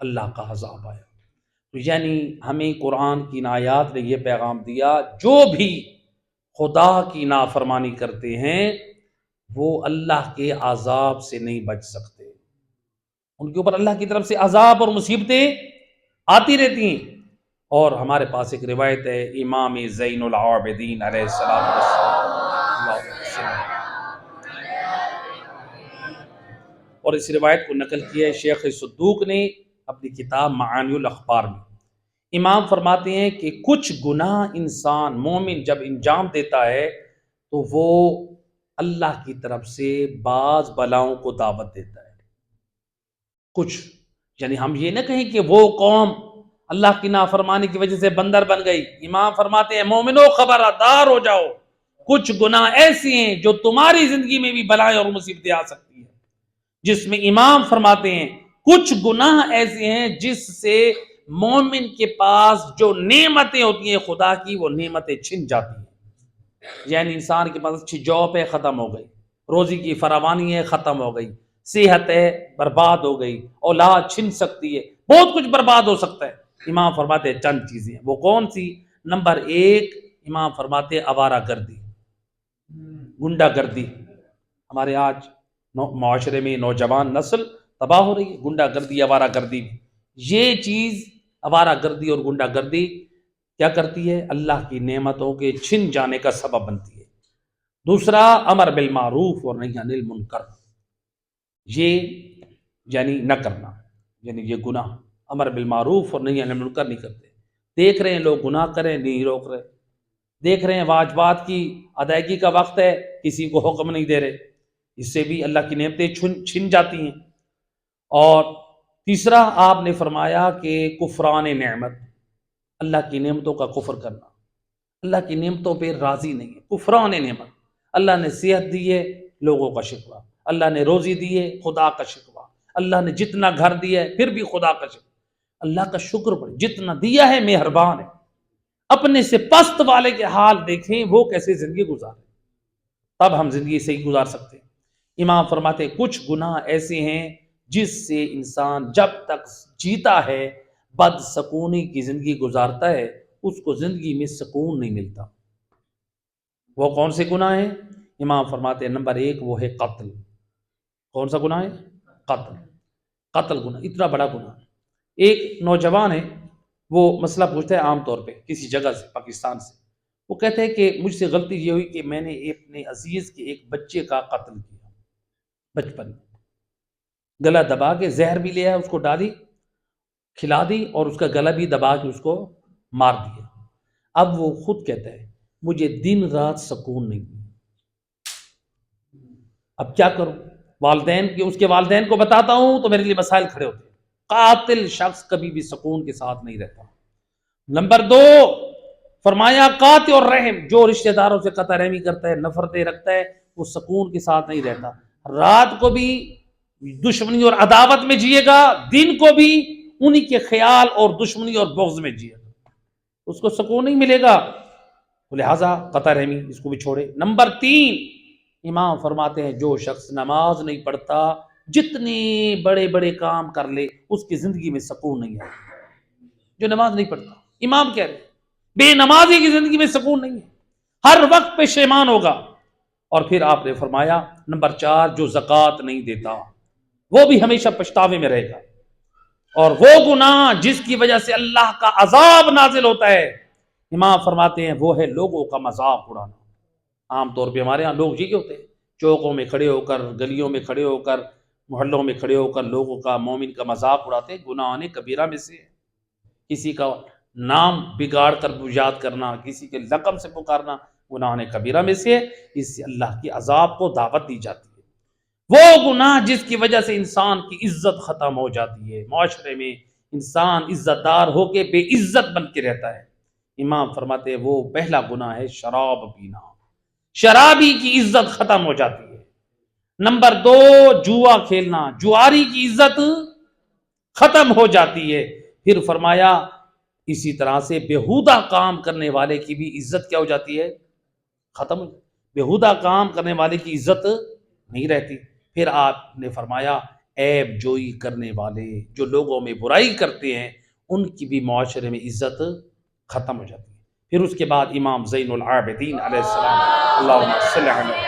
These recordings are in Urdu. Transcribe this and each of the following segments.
اللہ کا عذاب آیا۔ تو یعنی ہمیں قرآن کی آیات نے یہ پیغام دیا، جو بھی خدا کی نافرمانی کرتے ہیں وہ اللہ کے عذاب سے نہیں بچ سکتے، ان کے اوپر اللہ کی طرف سے عذاب اور مصیبتیں آتی رہتی ہیں۔ اور ہمارے پاس ایک روایت ہے امام زین العابدین علیہ السلام، اور اس روایت کو نقل کیا ہے شیخ صدوق نے اپنی کتاب معانی الاخبار میں۔ امام فرماتے ہیں کہ کچھ گناہ انسان مومن جب انجام دیتا ہے تو وہ اللہ کی طرف سے بعض بلاؤں کو دعوت دیتا ہے۔ کچھ یعنی ہم یہ نہ کہیں کہ وہ قوم اللہ کی نافرمانی کی وجہ سے بندر بن گئی۔ امام فرماتے ہیں مومنو خبردار ہو جاؤ، کچھ گناہ ایسے ہیں جو تمہاری زندگی میں بھی بلائیں اور مصیبتیں آ سکتی ہیں، جس میں امام فرماتے ہیں کچھ گناہ ایسے ہیں جس سے مومن کے پاس جو نعمتیں ہوتی ہیں خدا کی، وہ نعمتیں چھن جاتی ہیں۔ یعنی انسان کے پاس اچھی جاب ہے، ختم ہو گئی، روزی کی فراوانی ہے، ختم ہو گئی، صحت ہے، برباد ہو گئی، اولاد چھن سکتی ہے، بہت کچھ برباد ہو سکتا ہے۔ امام فرماتے ہیں چند چیزیں، وہ کون سی؟ نمبر ایک، امام فرماتے ہیں آوارہ گردی، گنڈا گردی۔ ہمارے آج معاشرے میں نوجوان نسل تباہ ہو رہی ہے، گنڈا گردی، آوارہ گردی۔ یہ چیز آوارہ گردی اور گنڈا گردی کیا کرتی ہے؟ اللہ کی نعمتوں کے چھن جانے کا سبب بنتی ہے۔ دوسرا، امر بالمعروف اور نہی عن المنکر، یہ یعنی نہ کرنا، یعنی یہ گناہ، امر بالمعروف اور نہی عن المنکر نہیں کرتے۔ دیکھ رہے ہیں لوگ گناہ کریں، نہیں روک رہے، دیکھ رہے ہیں واجبات کی ادائیگی کا وقت ہے، کسی کو حکم نہیں دے رہے، اس سے بھی اللہ کی نعمتیں چھن جاتی ہیں۔ اور تیسرا آپ نے فرمایا کہ کفران نعمت، اللہ کی نعمتوں کا کفر کرنا، اللہ کی نعمتوں پہ راضی نہیں ہے، کفران نعمت۔ اللہ نے صحت دی ہے، لوگوں کا شکوہ، اللہ نے روزی دی ہے، خدا کا شکوہ، اللہ نے جتنا گھر دیا ہے پھر بھی خدا کا شکر، اللہ کا شکر پڑے، جتنا دیا ہے مہربان ہے۔ اپنے سے پست والے کے حال دیکھیں وہ کیسے زندگی گزارے، تب ہم زندگی صحیح گزار سکتے ہیں۔ امام فرماتے ہیں کچھ گناہ ایسے ہیں جس سے انسان جب تک جیتا ہے بد سکونی کی زندگی گزارتا ہے، اس کو زندگی میں سکون نہیں ملتا۔ وہ کون سے گناہ ہیں؟ امام فرماتے ہیں نمبر ایک وہ ہے قتل۔ کون سا گناہ ہے؟ قتل۔ قتل گناہ اتنا بڑا گناہ ہے۔ ایک نوجوان ہے، وہ مسئلہ پوچھتا ہے عام طور پہ کسی جگہ سے، پاکستان سے، وہ کہتے ہیں کہ مجھ سے غلطی یہ ہوئی کہ میں نے اپنے عزیز کے ایک بچے کا قتل کیا بچپن میں، گلا دبا کے زہر بھی لیا، اس کو ڈالی، کھلا دی، اور اس کا گلا بھی دبا کے اس کو مار دیا۔ اب وہ خود کہتا ہے مجھے دن رات سکون نہیں، اب کیا کروں؟ اس کے والدین کو بتاتا ہوں تو میرے لیے مسائل کھڑے ہوتے ہیں۔ قاتل شخص کبھی بھی سکون کے ساتھ نہیں رہتا۔ نمبر دو، فرمایا قاطع اور رحم، جو رشتہ داروں سے قطع رحمی کرتا ہے، نفرتیں رکھتا ہے، وہ سکون کے ساتھ نہیں رہتا۔ رات کو بھی دشمنی اور عداوت میں جیے گا، دن کو بھی انہی کے خیال اور دشمنی اور بغض میں جیے گا، اس کو سکون نہیں ملے گا۔ لہذا قطع رحمی اس کو بھی چھوڑے۔ نمبر تین، امام فرماتے ہیں جو شخص نماز نہیں پڑھتا جتنے بڑے بڑے کام کر لے اس کی زندگی میں سکون نہیں ہے۔ جو نماز نہیں پڑھتا، امام کہہ رہے ہیں بے نمازی کی زندگی میں سکون نہیں ہے، ہر وقت پشیمان ہوگا۔ اور پھر آپ نے فرمایا نمبر چار، جو زکوٰۃ نہیں دیتا وہ بھی ہمیشہ پچھتاوے میں رہے گا۔ اور وہ گناہ جس کی وجہ سے اللہ کا عذاب نازل ہوتا ہے، امام فرماتے ہیں وہ ہے لوگوں کا مذاق اڑانا۔ عام طور پہ ہمارے ہاں لوگ یہ ہوتے ہیں چوکوں میں کھڑے ہو کر، گلیوں میں کھڑے ہو کر، محلوں میں کھڑے ہو کر لوگوں کا، مومن کا مذاق اڑاتے ہیں۔ گناہ کبیرہ میں سے ہے۔ کسی کا نام بگاڑ کر یاد کرنا، کسی کے لقب سے پکارنا گناہ کبیرہ میں سے ہے، اس سے اللہ کی عذاب کو دعوت دی جاتی ہے۔ وہ گناہ جس کی وجہ سے انسان کی عزت ختم ہو جاتی ہے، معاشرے میں انسان عزت دار ہو کے بے عزت بن کے رہتا ہے، امام فرماتے ہیں وہ پہلا گناہ ہے شراب پینا، شرابی کی عزت ختم ہو جاتی ہے۔ نمبر دو، جوا کھیلنا، جواری کی عزت ختم ہو جاتی ہے۔ پھر فرمایا اسی طرح سے بےہودہ کام کرنے والے کی بھی عزت کیا ہو جاتی ہے؟ ختم ہو جاتی ہے۔ بےہودہ کام کرنے والے کی عزت نہیں رہتی۔ پھر آپ نے فرمایا عیب جوئی کرنے والے، جو لوگوں میں برائی کرتے ہیں، ان کی بھی معاشرے میں عزت ختم ہو جاتی ہے۔ پھر اس کے بعد امام زین العابدین علیہ السلام، اللہم صل علی،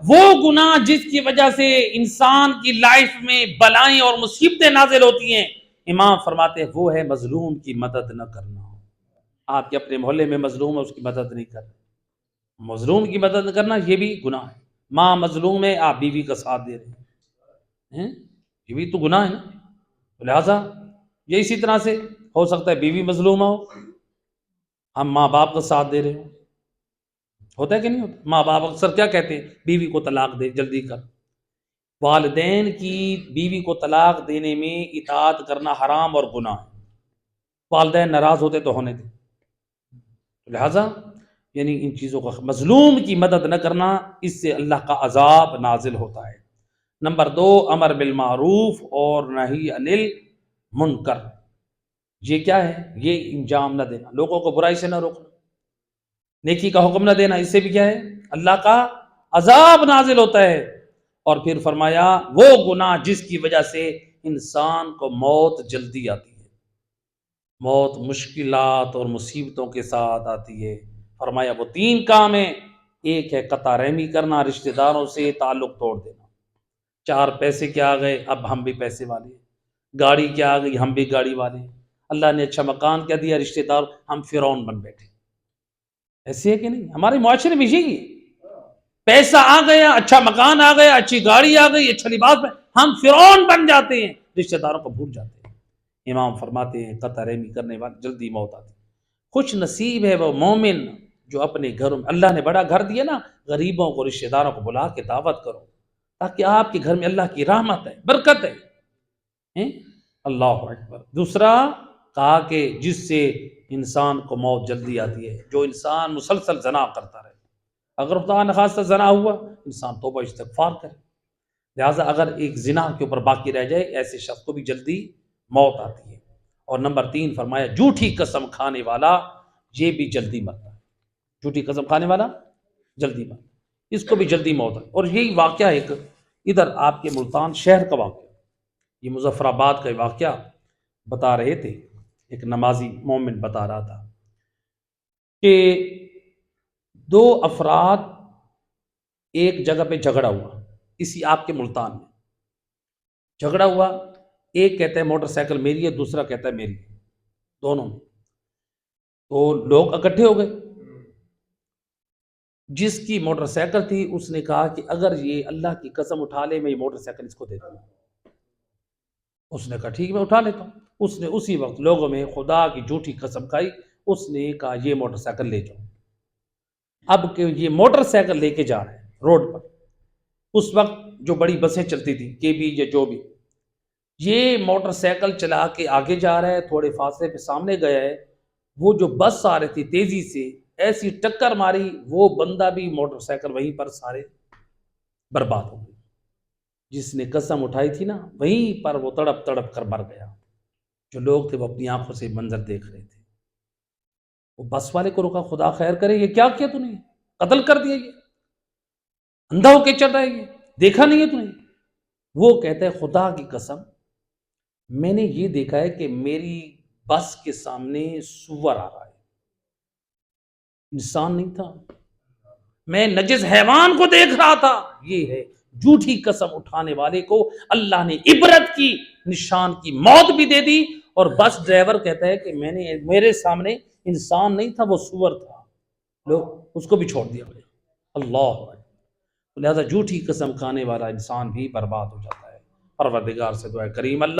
وہ گناہ جس کی وجہ سے انسان کی لائف میں بلائیں اور مصیبتیں نازل ہوتی ہیں، امام فرماتے ہیں وہ ہے مظلوم کی مدد نہ کرنا۔ آپ کے اپنے محلے میں مظلوم ہے، اس کی مدد نہیں کرنا، مظلوم کی مدد کرنا یہ بھی گناہ ہے۔ ماں مظلوم ہے، آپ بیوی کا ساتھ دے رہے ہیں، یہ بھی تو گناہ ہے نا۔ لہٰذا یہ اسی طرح سے ہو سکتا ہے بیوی مظلوم ہو، ہم ماں باپ کا ساتھ دے رہے ہوں، ہوتا ہے کہ نہیں ہوتا؟ ماں باپ اکثر کیا کہتے ہیں؟ بیوی کو طلاق دے، جلدی کر۔ والدین کی بیوی کو طلاق دینے میں اطاعت کرنا حرام اور گناہ ہے۔ والدین ناراض ہوتے تو ہونے دیں، لہٰذا یعنی ان چیزوں کا، مظلوم کی مدد نہ کرنا، اس سے اللہ کا عذاب نازل ہوتا ہے۔ نمبر 2، امر بالمعروف اور نہی عن المنکر۔ یہ کیا ہے؟ یہ انجام نہ دینا، لوگوں کو برائی سے نہ روکنا، نیکی کا حکم نہ دینا، اس سے بھی کیا ہے؟ اللہ کا عذاب نازل ہوتا ہے۔ اور پھر فرمایا وہ گناہ جس کی وجہ سے انسان کو موت جلدی آتی ہے، موت مشکلات اور مصیبتوں کے ساتھ آتی ہے۔ فرمایا وہ 3 کام ہیں، ایک ہے قطع رحمی کرنا، رشتہ داروں سے تعلق توڑ دینا۔ 4 پیسے کیا آ گئے، اب ہم بھی پیسے والے ہیں، گاڑی کیا آ گئی، ہم بھی گاڑی والے ہیں، اللہ نے اچھا مکان کیا دیا، رشتہ دار ہم فرعون بن بیٹھے۔ ایسے ہے کہ نہیں؟ ہمارے معاشرے میں یہی ہے، پیسہ آ گیا، اچھا مکان آ گیا، اچھی گاڑی آ گئی، اچھا لباس میں، ہم فرعون بن جاتے ہیں، رشتہ داروں کو بھول جاتے ہیں۔ امام فرماتے ہیں قطع رحمی کرنے والے جلدی موت آتی ہے۔ خوش نصیب ہے وہ مومن جو اپنے گھروں میں، اللہ نے بڑا گھر دیا نا، غریبوں کو، رشتہ داروں کو بلا کے دعوت کرو، تاکہ آپ کے گھر میں اللہ کی رحمت ہے، برکت ہے۔ اللہ اکبر۔ دوسرا کہا کہ جس سے انسان کو موت جلدی آتی ہے، جو انسان مسلسل زنا کرتا رہے، اگر خدا نخواستہ زنا ہوا، انسان توبہ استغفار کرے۔ لہٰذا اگر ایک زنا کے اوپر باقی رہ جائے، ایسے شخص کو بھی جلدی موت آتی ہے۔ اور نمبر 3 فرمایا جھوٹی قسم کھانے والا یہ بھی جلدی مرتا ہے، جھوٹی قسم کھانے والا جلدی مرتا ہے، اس کو بھی جلدی موت ہے۔ اور یہی واقعہ ایک ادھر آپ کے ملتان شہر کا واقعہ، یہ مظفر آباد کا واقعہ بتا رہے تھے، ایک نمازی مومن بتا رہا تھا کہ 2 افراد ایک جگہ پہ جھگڑا ہوا، اسی آپ کے ملتان میں جھگڑا ہوا، ایک کہتا ہے موٹر سائیکل میری ہے، دوسرا کہتا ہے میری ہے، دونوں میں۔ تو لوگ اکٹھے ہو گئے، جس کی موٹر سائیکل تھی اس نے کہا کہ اگر یہ اللہ کی قسم اٹھا لے میں یہ موٹر سائیکل اس کو دے دوں۔ اس نے کہا ٹھیک میں اٹھا لیتا ہوں۔ اس نے اسی وقت لوگوں میں خدا کی جھوٹی قسم کھائی، اس نے کہا یہ موٹر سائیکل لے جاؤ۔ اب کہ یہ موٹر سائیکل لے کے جا رہے ہیں روڈ پر، اس وقت جو بڑی بسیں چلتی تھی، کے بی یا جو بھی، یہ موٹر سائیکل چلا کے آگے جا رہا ہے، تھوڑے فاصلے پہ سامنے گیا ہے، وہ جو بس آ رہی تھی تیزی سے ایسی ٹکر ماری، وہ بندہ بھی موٹر سائیکل وہیں پر سارے برباد ہو گئے۔ جس نے قسم اٹھائی تھی نا، وہیں پر وہ تڑپ تڑپ کر مر گیا۔ جو لوگ تھے وہ اپنی آنکھوں سے منظر دیکھ رہے تھے۔ وہ بس والے کو روکا، خدا خیر کرے، یہ کیا کیا تو نے؟ قتل کر دیا، یہ اندھا ہو کے چل رہا ہے، یہ دیکھا نہیں ہے تو نے؟ وہ کہتا ہے خدا کی قسم میں نے یہ دیکھا ہے کہ میری بس کے سامنے سور آ رہا ہے، انسان نہیں تھا، میں نجس حیوان کو دیکھ رہا تھا۔ یہ ہے جھوٹی قسم اٹھانے والے کو اللہ نے عبرت کی نشان کی موت بھی دے دی۔ اور بس ڈرائیور کہتا ہے کہ میرے سامنے انسان نہیں تھا، وہ سور تھا، لوگ اس کو بھی چھوڑ دیا گیا۔ اللہ اکبر۔ لہذا جھوٹی قسم کھانے والا انسان بھی برباد ہو جاتا ہے۔ پروردگار سے دعا کریم اللہ